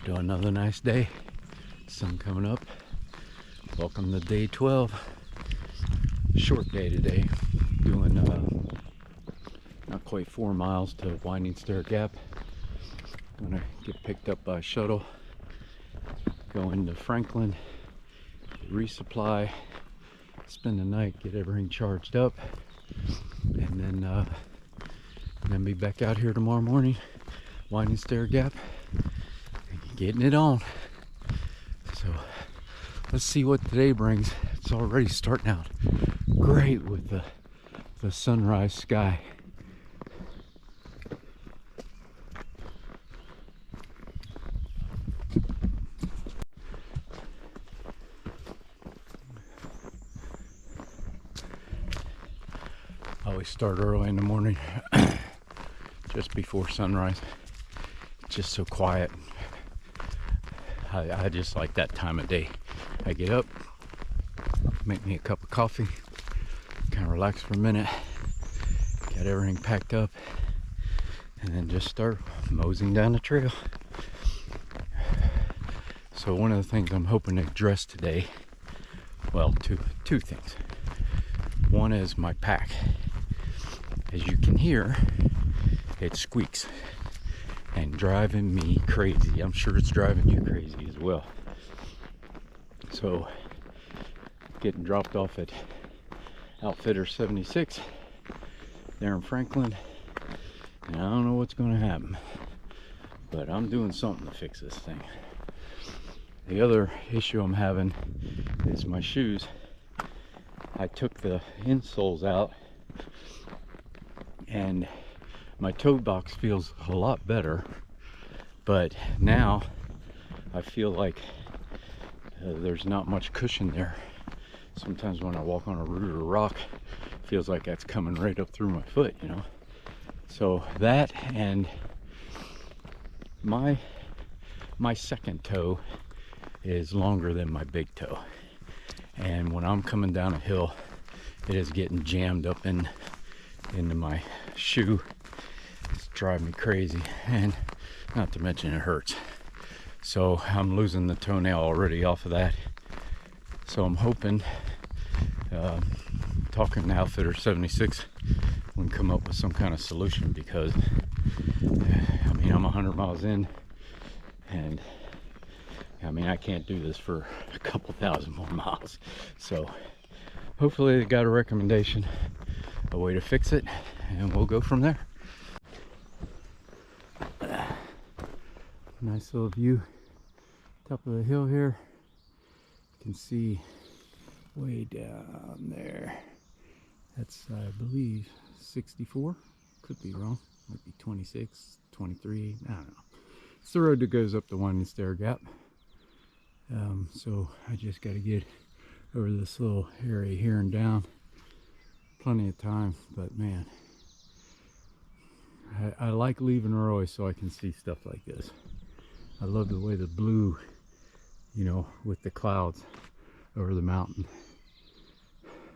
to another nice day. Sun coming up. Welcome to day 12. Short day today. Doing not quite 4 miles to Winding Stair Gap. I'm gonna get picked up by shuttle, go into Franklin, resupply, spend the night, get everything charged up, and then be back out here tomorrow morning, Winding Stair Gap, getting it on. So let's see what today brings. It's already starting out great with the sunrise sky. I always start early in the morning, just before sunrise. It's just so quiet. I just like that time of day. I get up, make me a cup of coffee, kind of relax for a minute, get everything packed up, and then just start moseying down the trail. So one of the things I'm hoping to address today, well, two things. One is my pack. As you can hear, it squeaks and driving me crazy. I'm sure it's driving you crazy as well. So getting dropped off at Outfitter 76 there in Franklin, and I don't know what's going to happen, but I'm doing something to fix this thing. The other issue I'm having is my shoes. I took the insoles out and my toe box feels a lot better, but now I feel like there's not much cushion there. Sometimes when I walk on a root or a rock, it feels like that's coming right up through my foot, you know. So that, and my second toe is longer than my big toe, and when I'm coming down a hill, it is getting jammed up into my shoe. It's driving me crazy, and not to mention it hurts. So I'm losing the toenail already off of that. So I'm hoping, talking to Outfitter 76, we can come up with some kind of solution, because I mean, I'm 100 miles in, and I mean, I can't do this for a couple thousand more miles. So hopefully they got a recommendation, a way to fix it, and we'll go from there. Nice little view, top of the hill here. You can see way down there. That's, I believe, 64. Could be wrong. Might be 26, 23. I don't know. It's the road that goes up the Winding Stair Gap. So I just got to get over this little area here and down. Plenty of time, but man, I like leaving early so I can see stuff like this. I love the way the blue, you know, with the clouds over the mountain.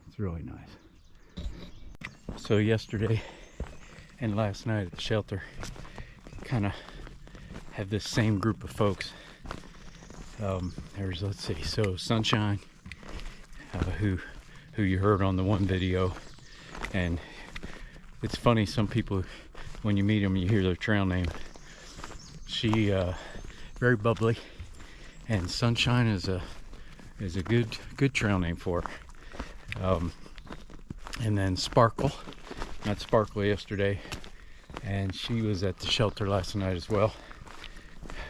It's really nice. So yesterday and last night at the shelter, kind of have this same group of folks. There's, let's see, so Sunshine, who you heard on the one video, and it's funny, some people, when you meet them, you hear their trail name. She very bubbly, and Sunshine is a good trail name for her. And then Sparkle, met Sparkle yesterday, and she was at the shelter last night as well.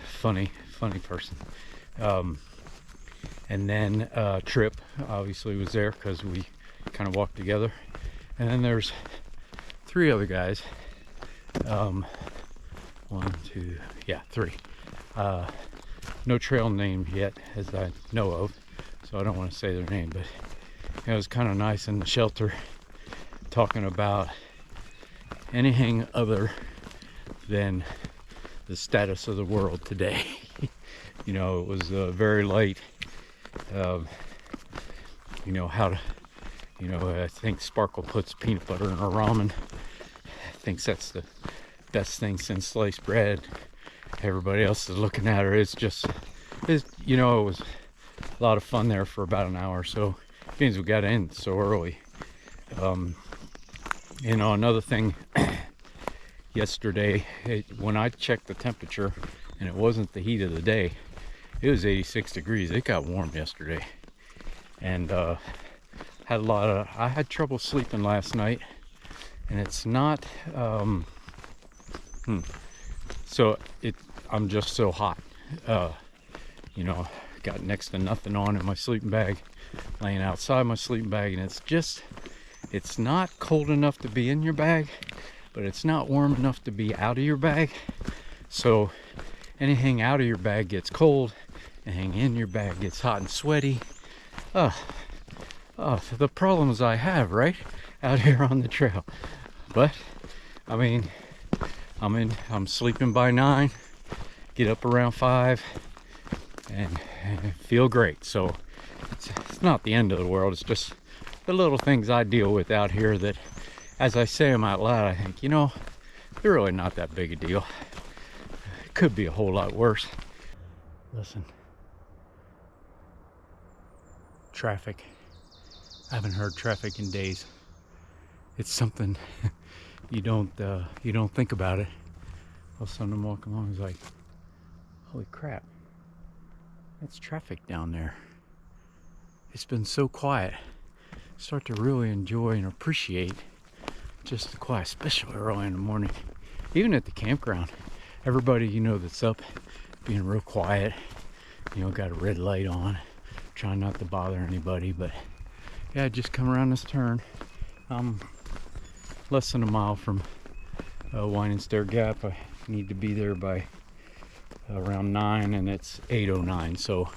Funny person. And then Trip obviously was there because we kind of walked together. And then there's 3 other guys. 1, 2, yeah, 3. No trail name yet, as I know of, so I don't want to say their name, but it was kind of nice in the shelter talking about anything other than the status of the world today. You know, it was very light. You know, how to, you know, I think Sparkle puts peanut butter in her ramen. Thinks that's the best thing since sliced bread. everybody else is looking at her. It's just, you know, it was a lot of fun there for about an hour or so. Means we got in so early. You know, another thing, yesterday, when I checked the temperature, and it wasn't the heat of the day, it was 86 degrees. It got warm yesterday. And I had trouble sleeping last night. And it's not, so I'm just so hot. You know, got next to nothing on in my sleeping bag, laying outside my sleeping bag, and it's not cold enough to be in your bag, but it's not warm enough to be out of your bag. So anything out of your bag gets cold, anything in your bag gets hot and sweaty. The problems I have, right, out here on the trail. But I mean, I'm sleeping by 9, get up around 5, and feel great. So it's not the end of the world. It's just the little things I deal with out here that, as I say them out loud, I think, you know, they're really not that big a deal. It could be a whole lot worse. Listen, traffic. I haven't heard traffic in days. It's something you don't think about it. All of a sudden I'm walking along, it's like, holy crap, that's traffic down there. It's been so quiet. Start to really enjoy and appreciate just the quiet, especially early in the morning. Even at the campground, everybody, you know, that's up being real quiet, you know, got a red light on, trying not to bother anybody. But yeah, just come around this turn. Less than a mile from Wine and Stair Gap. I need to be there by around 9, and it's 8:09, so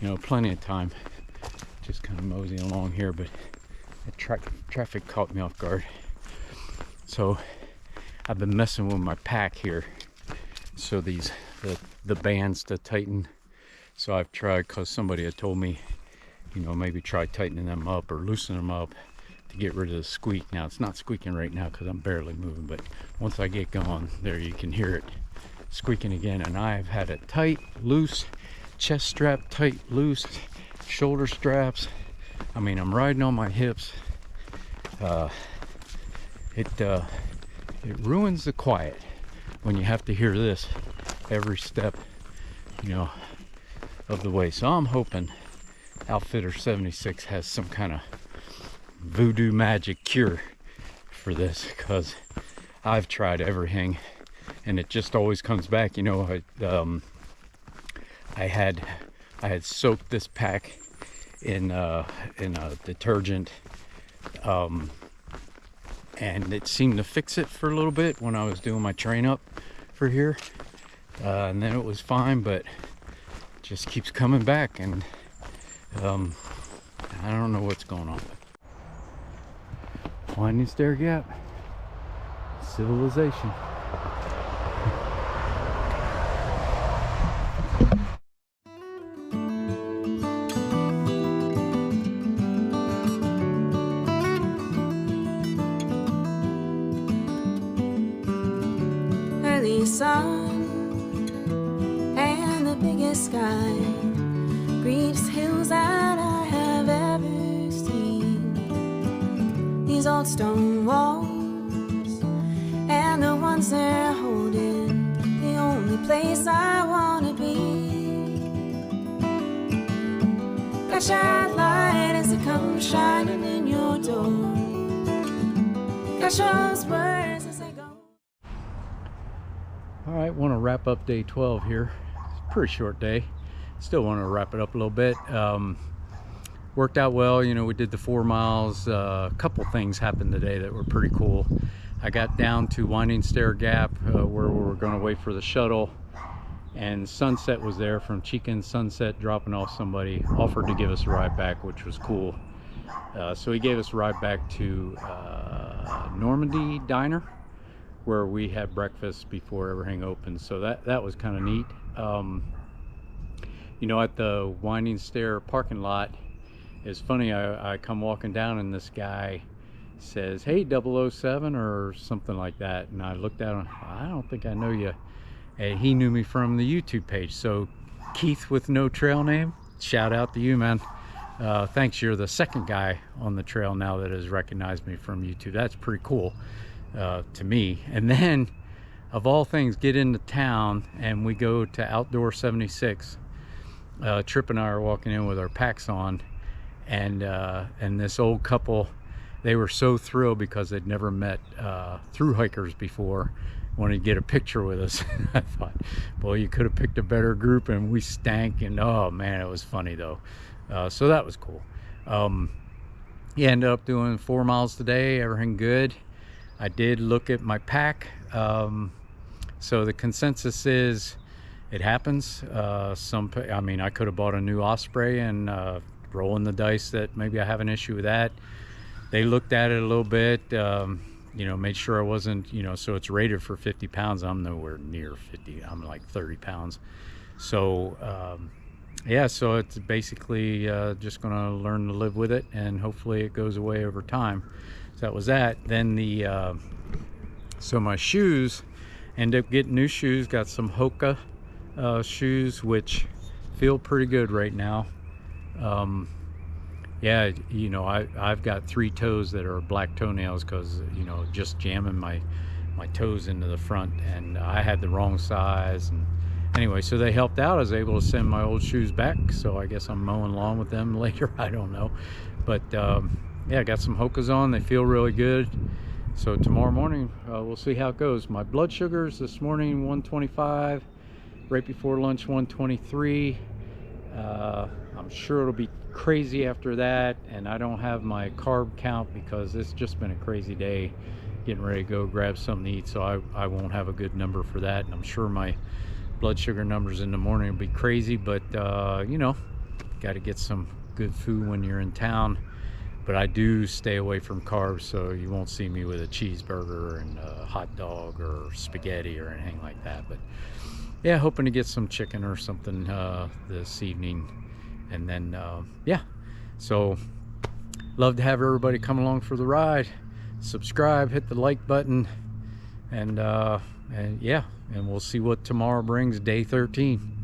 you know, plenty of time. Just kind of moseying along here, but the traffic caught me off guard. So I've been messing with my pack here, so the bands to tighten. So I've tried, because somebody had told me, you know, maybe try tightening them up or loosening them up to get rid of the squeak. Now it's not squeaking right now because I'm barely moving, but once I get going, there you can hear it squeaking again. And I've had it tight, loose, chest strap tight, loose, shoulder straps. I mean, I'm riding on my hips. It ruins the quiet when you have to hear this every step, you know, of the way. So I'm hoping Outfitter 76 has some kind of voodoo magic cure for this, because I've tried everything and it just always comes back. You know, I had soaked this pack in a detergent, and it seemed to fix it for a little bit when I was doing my train up for here, and then it was fine, but it just keeps coming back, and I don't know what's going on. Winding Stair Gap, civilization. Early sun and the biggest sky greets hills that I have ever seen. These old stone walls and the ones they're holding, the only place I wanna be. Got shine light as it comes shining in your door. Got those words as I go. All right, want to wrap up day 12 here. It's a pretty short day. Still want to wrap it up a little bit. Worked out well. You know, we did the 4 miles. A couple things happened today that were pretty cool. I got down to Winding Stair Gap, where we were going to wait for the shuttle, and Sunset was there from Chica and Sunset, dropping off somebody, offered to give us a ride back, which was cool. So he gave us a ride back to Normandy Diner, where we had breakfast before everything opened. So that was kind of neat. You know, at the Winding Stair parking lot, it's funny, I come walking down and this guy says, "Hey, 007," or something like that, and I looked at him, I don't think I know you. and he knew me from the YouTube page. So Keith with no trail name, shout out to you, man. Thanks, you're the second guy on the trail now that has recognized me from YouTube. That's pretty cool to me. And then, of all things, get into town and we go to Outdoor 76. Trip and I are walking in with our packs on, and this old couple, they were so thrilled because they'd never met thru hikers before, wanted to get a picture with us. I thought, well, you could have picked a better group, and we stank, and oh man, it was funny though. So that was cool. Yeah, ended up doing 4 miles today, everything good. I did look at my pack. So the consensus is it happens. I mean, I could have bought a new Osprey and rolling the dice that maybe I have an issue with that. They looked at it a little bit, you know, made sure I wasn't, you know, so it's rated for 50 pounds. I'm nowhere near 50. I'm like 30 pounds. So, yeah, so it's basically just going to learn to live with it, and hopefully it goes away over time. So that was that. Then so my shoes, ended up getting new shoes, got some Hoka shoes, which feel pretty good right now. Yeah, you know, I've got 3 toes that are black toenails because, you know, just jamming my toes into the front, and I had the wrong size. And anyway, so they helped out. I was able to send my old shoes back, so I guess I'm mowing lawn with them later. I don't know, but yeah, I got some Hokas on. They feel really good. So tomorrow morning we'll see how it goes. My blood sugars this morning 125, right before lunch 123. I'm sure it'll be crazy after that, and I don't have my carb count because it's just been a crazy day getting ready to go grab something to eat, so I won't have a good number for that. And I'm sure my blood sugar numbers in the morning will be crazy, but you know, got to get some good food when you're in town. But I do stay away from carbs, so you won't see me with a cheeseburger and a hot dog or spaghetti or anything like that. But yeah, hoping to get some chicken or something this evening. And then yeah, so love to have everybody come along for the ride. Subscribe, hit the like button, and yeah, and we'll see what tomorrow brings, day 13.